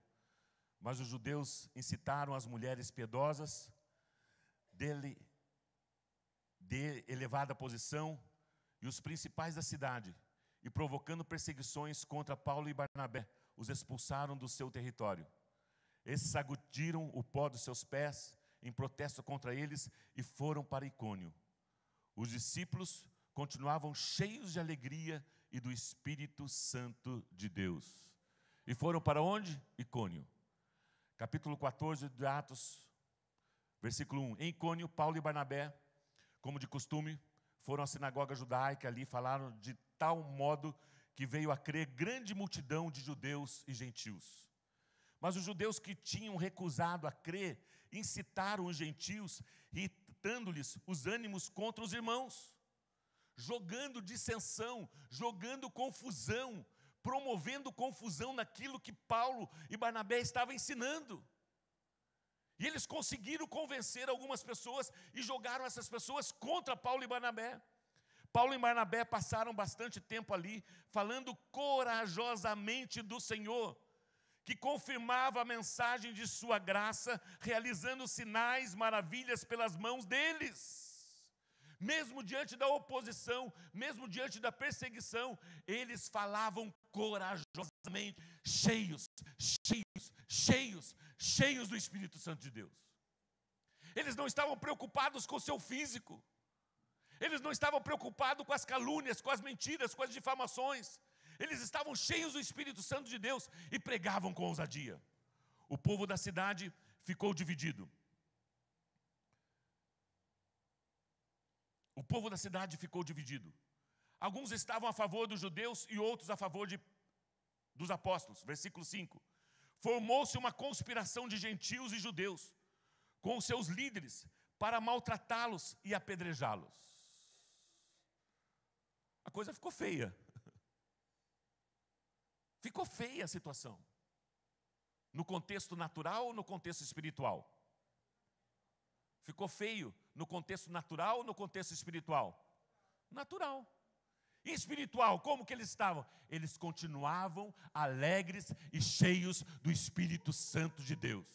mas os judeus incitaram as mulheres piedosas de elevada posição e os principais da cidade, e provocando perseguições contra Paulo e Barnabé, os expulsaram do seu território. Esses sacudiram o pó dos seus pés em protesto contra eles e foram para Icônio. Os discípulos continuavam cheios de alegria e do Espírito Santo de Deus. E foram para onde? Icônio. Capítulo 14 de Atos, versículo 1. Em Icônio, Paulo e Barnabé, como de costume, foram à sinagoga judaica, ali falaram de tal modo que veio a crer grande multidão de judeus e gentios. Mas os judeus que tinham recusado a crer, incitaram os gentios, irritando-lhes os ânimos contra os irmãos, jogando dissensão, jogando confusão, promovendo confusão naquilo que Paulo e Barnabé estavam ensinando. E eles conseguiram convencer algumas pessoas e jogaram essas pessoas contra Paulo e Barnabé. Paulo e Barnabé passaram bastante tempo ali, falando corajosamente do Senhor, que confirmava a mensagem de sua graça, realizando sinais, maravilhas pelas mãos deles. Mesmo diante da oposição, mesmo diante da perseguição, eles falavam corajosamente, cheios do Espírito Santo de Deus. Eles não estavam preocupados com o seu físico, eles não estavam preocupados com as calúnias, com as mentiras, com as difamações. Eles estavam cheios do Espírito Santo de Deus e pregavam com ousadia. O povo da cidade ficou dividido. O povo da cidade ficou dividido. Alguns estavam a favor dos judeus e outros a favor dos apóstolos. Versículo 5. Formou-se uma conspiração de gentios e judeus com os seus líderes para maltratá-los e apedrejá-los. A coisa ficou feia. Ficou feia a situação. No contexto natural ou no contexto espiritual? Ficou feio no contexto natural ou no contexto espiritual? Natural. E espiritual, como que eles estavam? Eles continuavam alegres e cheios do Espírito Santo de Deus.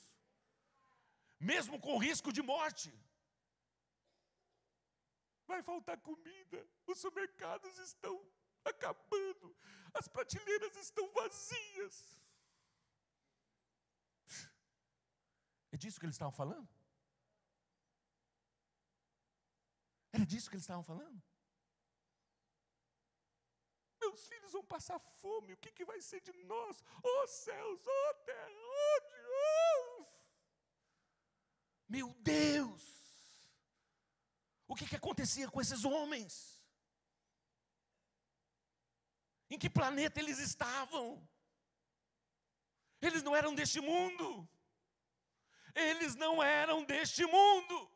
Mesmo com risco de morte. vai faltar comida, os supermercados estão acabando, as prateleiras estão vazias. É disso que eles estavam falando? Era disso que eles estavam falando? Meus filhos vão passar fome, o que vai ser de nós? Oh céus, oh terra, oh Deus! Meu Deus! O que acontecia com esses homens? Em que planeta eles estavam? Eles não eram deste mundo. Eles não eram deste mundo.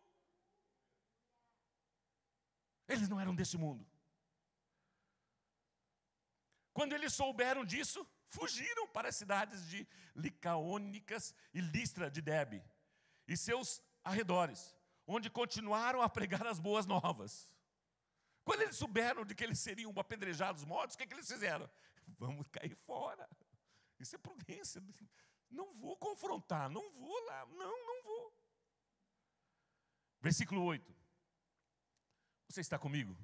Eles não eram deste mundo. Quando eles souberam disso, fugiram para as cidades de Licaônicas e Listra de Derbe e seus arredores, onde continuaram a pregar as boas novas. Quando eles souberam de que eles seriam apedrejados, mortos, o que eles fizeram? Vamos cair fora. Isso é prudência. Não vou confrontar, não vou lá, não vou. Versículo 8. Você está comigo?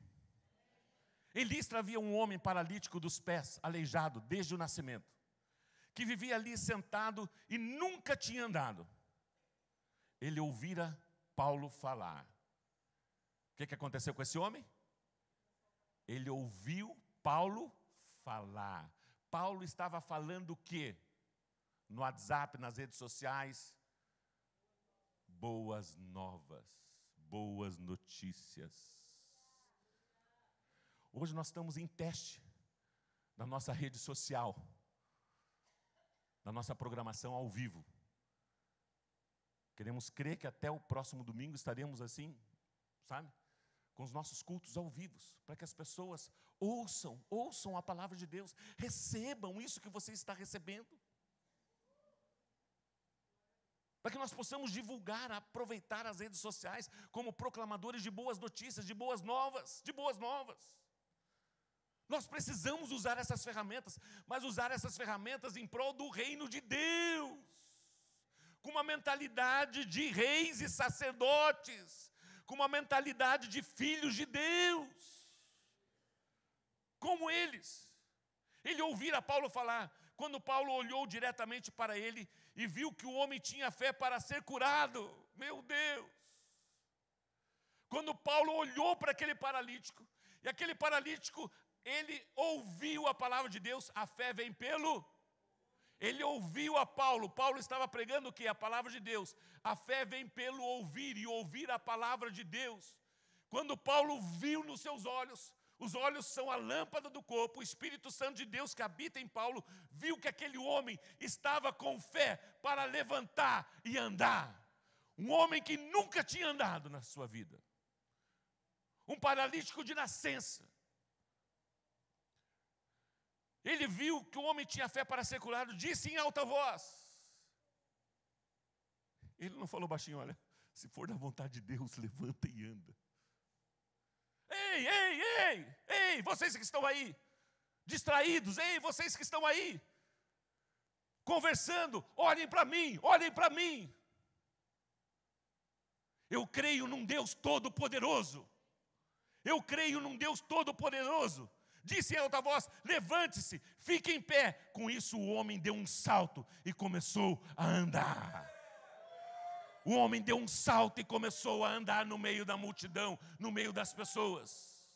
Em Listra havia um homem paralítico dos pés, aleijado desde o nascimento, que vivia ali sentado e nunca tinha andado. Ele ouvira Paulo falar. O que aconteceu com esse homem? Ele ouviu Paulo falar. Paulo estava falando o quê? No WhatsApp, nas redes sociais. Boas novas, boas notícias. Hoje nós estamos em teste na nossa rede social, na nossa programação ao vivo. Queremos crer que até o próximo domingo estaremos assim, sabe? Com os nossos cultos ao vivo, para que as pessoas ouçam a palavra de Deus, recebam isso que você está recebendo. Para que nós possamos divulgar, aproveitar as redes sociais como proclamadores de boas notícias, de boas novas, Nós precisamos usar essas ferramentas, mas usar essas ferramentas em prol do reino de Deus, com uma mentalidade de reis e sacerdotes, com uma mentalidade de filhos de Deus, como eles. Ele ouvira Paulo falar, quando Paulo olhou diretamente para ele e viu que o homem tinha fé para ser curado, meu Deus. Quando Paulo olhou para aquele paralítico, e aquele paralítico, ele ouviu a palavra de Deus, a fé vem pelo... Ele ouviu a Paulo, Paulo estava pregando o quê? A palavra de Deus. A fé vem pelo ouvir, e ouvir a palavra de Deus. Quando Paulo viu nos seus olhos, os olhos são a lâmpada do corpo, o Espírito Santo de Deus que habita em Paulo, viu que aquele homem estava com fé para levantar e andar. Um homem que nunca tinha andado na sua vida. Um paralítico de nascença. Ele viu que o homem tinha fé para ser curado, disse em alta voz. Ele não falou baixinho, olha, se for da vontade de Deus, levanta e anda. Ei, vocês que estão aí, distraídos, ei, vocês que estão aí, conversando, olhem para mim. Eu creio num Deus todo-poderoso. Disse em alta voz, levante-se, fique em pé. Com isso o homem deu um salto e começou a andar. O homem deu um salto e começou a andar no meio da multidão, no meio das pessoas.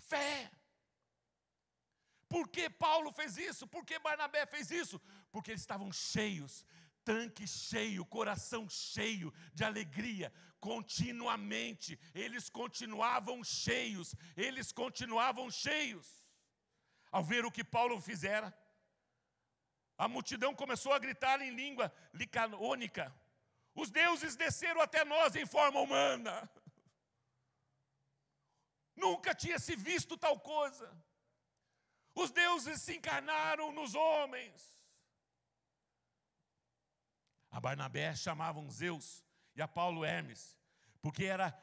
Fé. Por que Paulo fez isso? Por que Barnabé fez isso? Porque eles estavam cheios, tanque cheio, coração cheio de alegria. Continuamente, eles continuavam cheios. Ao ver o que Paulo fizera, a multidão começou a gritar em língua licaônica: os deuses desceram até nós em forma humana. Nunca tinha se visto tal coisa. Os deuses se encarnaram nos homens. A Barnabé chamavam Zeus e a Paulo Hermes, porque era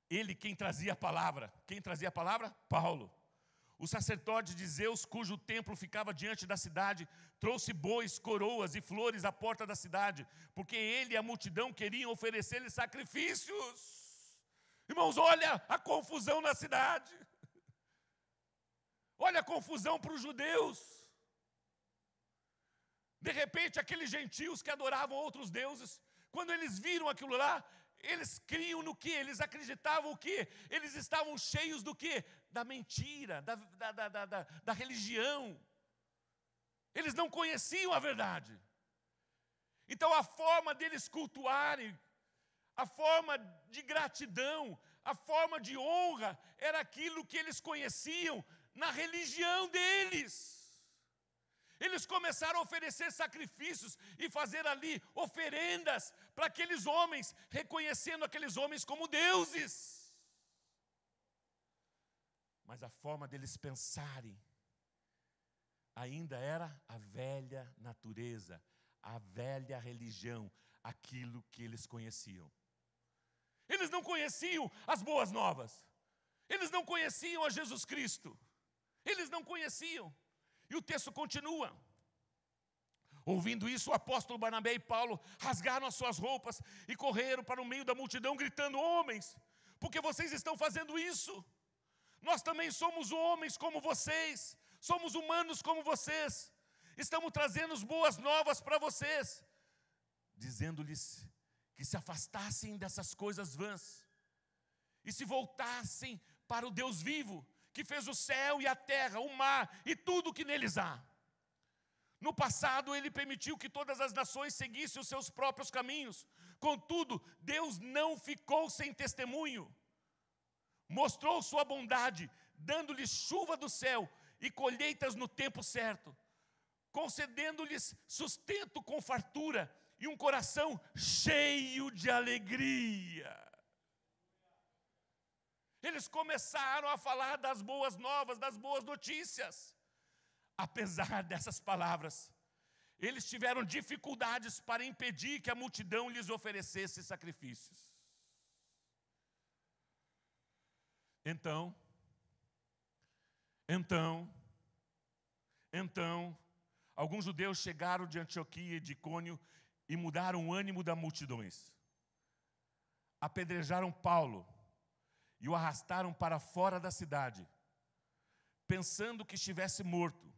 ele quem trazia a palavra. Quem trazia a palavra? Paulo. O sacerdote de Zeus, cujo templo ficava diante da cidade, trouxe bois, coroas e flores à porta da cidade, porque ele e a multidão queriam oferecer-lhe sacrifícios. Irmãos, olha a confusão na cidade. Olha a confusão para os judeus. De repente, aqueles gentios que adoravam outros deuses, quando eles viram aquilo lá, eles criam no quê? Eles acreditavam o quê? Eles estavam cheios do quê? Da mentira, da religião. Eles não conheciam a verdade. Então a forma deles cultuarem, a forma de gratidão, a forma de honra, era aquilo que eles conheciam na religião deles. Eles começaram a oferecer sacrifícios e fazer ali oferendas para aqueles homens, reconhecendo aqueles homens como deuses. Mas a forma deles pensarem ainda era a velha natureza, a velha religião, aquilo que eles conheciam. Eles não conheciam as boas novas. Eles não conheciam a Jesus Cristo. Eles não conheciam. E o texto continua. Ouvindo isso, o apóstolo Barnabé e Paulo rasgaram as suas roupas e correram para o meio da multidão, gritando: homens, por que vocês estão fazendo isso? Nós também somos homens como vocês, somos humanos como vocês. Estamos trazendo boas novas para vocês, dizendo-lhes que se afastassem dessas coisas vãs e se voltassem para o Deus vivo, que fez o céu e a terra, o mar e tudo o que neles há. No passado, ele permitiu que todas as nações seguissem os seus próprios caminhos. Contudo, Deus não ficou sem testemunho. Mostrou sua bondade, dando-lhes chuva do céu e colheitas no tempo certo, concedendo-lhes sustento com fartura e um coração cheio de alegria. Eles começaram a falar das boas novas, das boas notícias. Apesar dessas palavras, eles tiveram dificuldades para impedir que a multidão lhes oferecesse sacrifícios. Então, alguns judeus chegaram de Antioquia e de Icônio e mudaram o ânimo das multidões. Apedrejaram Paulo e o arrastaram para fora da cidade, pensando que estivesse morto.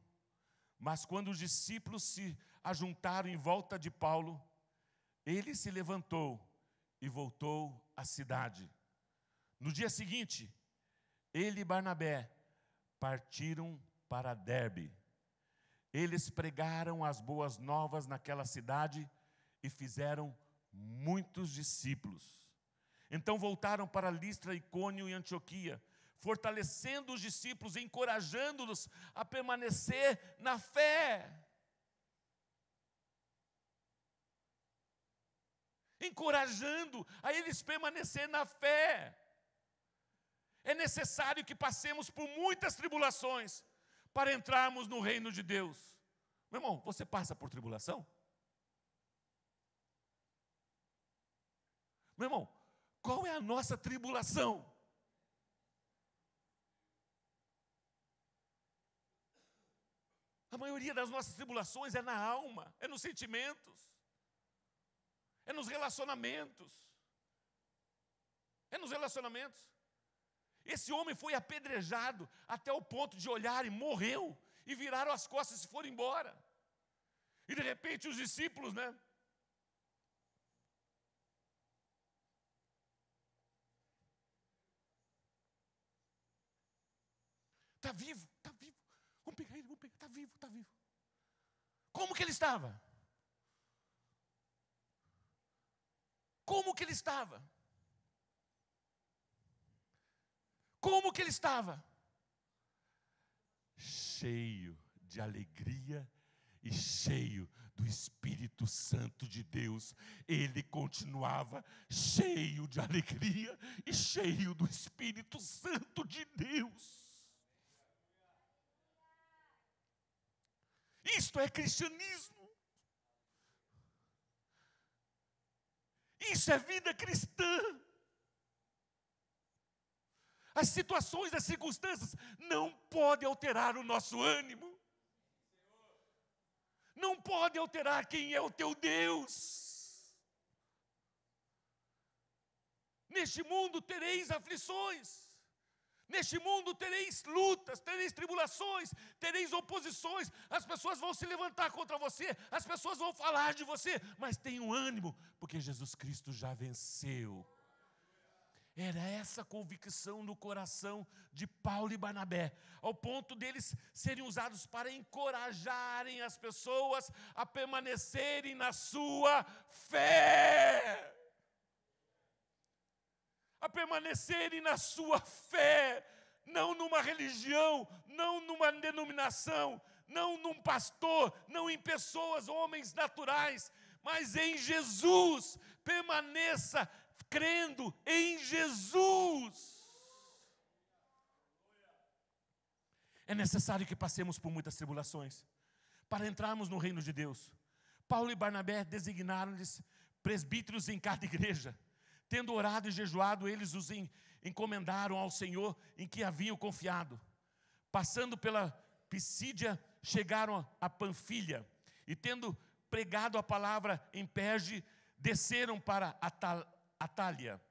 Mas quando os discípulos se ajuntaram em volta de Paulo, ele se levantou e voltou à cidade. No dia seguinte, ele e Barnabé partiram para Derbe. Eles pregaram as boas novas naquela cidade e fizeram muitos discípulos. Então voltaram para Listra, Icônio e Antioquia, fortalecendo os discípulos e encorajando-los a permanecer na fé. Encorajando a eles permanecer na fé. É necessário que passemos por muitas tribulações para entrarmos no reino de Deus. Meu irmão, você passa por tribulação? Meu irmão, qual é a nossa tribulação? A maioria das nossas tribulações é na alma, é nos sentimentos, é nos relacionamentos. É nos relacionamentos. Esse homem foi apedrejado até o ponto de olhar e morreu, e viraram as costas e foram embora. E de repente os discípulos, Está vivo, está vivo. Vamos pegar ele, está vivo, está vivo. Como que ele estava? Como que ele estava? Como que ele estava? Cheio de alegria e cheio do Espírito Santo de Deus. Ele continuava cheio de alegria e cheio do Espírito Santo de Deus. Isto é cristianismo. Isso é vida cristã. As situações, as circunstâncias não podem alterar o nosso ânimo. Não pode alterar quem é o teu Deus. Neste mundo tereis aflições. Neste mundo tereis lutas, tereis tribulações, tereis oposições. As pessoas vão se levantar contra você, as pessoas vão falar de você, mas tenham ânimo, porque Jesus Cristo já venceu. Era essa convicção no coração de Paulo e Barnabé, ao ponto deles serem usados para encorajarem as pessoas a permanecerem na sua fé. A permanecerem na sua fé, não numa religião, não numa denominação, não num pastor, não em pessoas, homens naturais, mas em Jesus. Permaneça crendo em Jesus. É necessário que passemos por muitas tribulações para entrarmos no reino de Deus. Paulo e Barnabé designaram-lhes presbíteros em cada igreja. Tendo orado e jejuado, eles os encomendaram ao Senhor em que haviam confiado. Passando pela Pisídia, chegaram a Panfilha, e tendo pregado a palavra em Perge, desceram para Atália.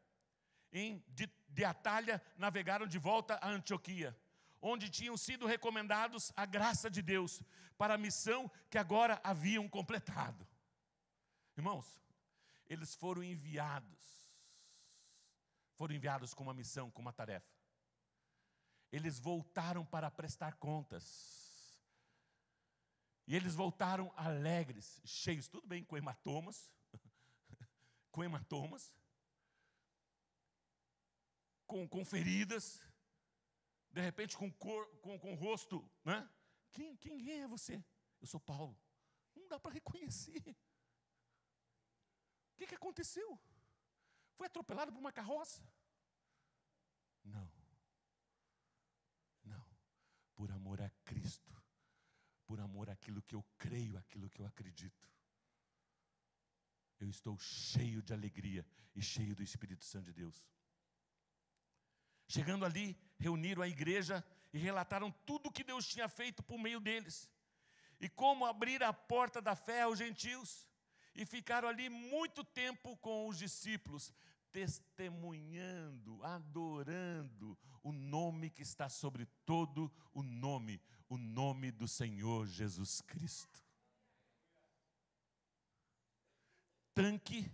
De Atália, navegaram de volta a Antioquia, onde tinham sido recomendados a graça de Deus, para a missão que agora haviam completado. Irmãos, eles foram enviados com uma missão, com uma tarefa. Eles voltaram para prestar contas. E eles voltaram alegres, cheios, tudo bem, com hematomas, com feridas, de repente com o rosto, né? Quem é você? Eu sou Paulo. Não dá para reconhecer. O que aconteceu? Foi atropelado por uma carroça? Não. Por amor a Cristo. Por amor àquilo que eu creio, àquilo que eu acredito. Eu estou cheio de alegria e cheio do Espírito Santo de Deus. Chegando ali, reuniram a igreja e relataram tudo o que Deus tinha feito por meio deles. E como abrir a porta da fé aos gentios. E ficaram ali muito tempo com os discípulos, testemunhando, adorando o nome que está sobre todo o nome do Senhor Jesus Cristo. Tanque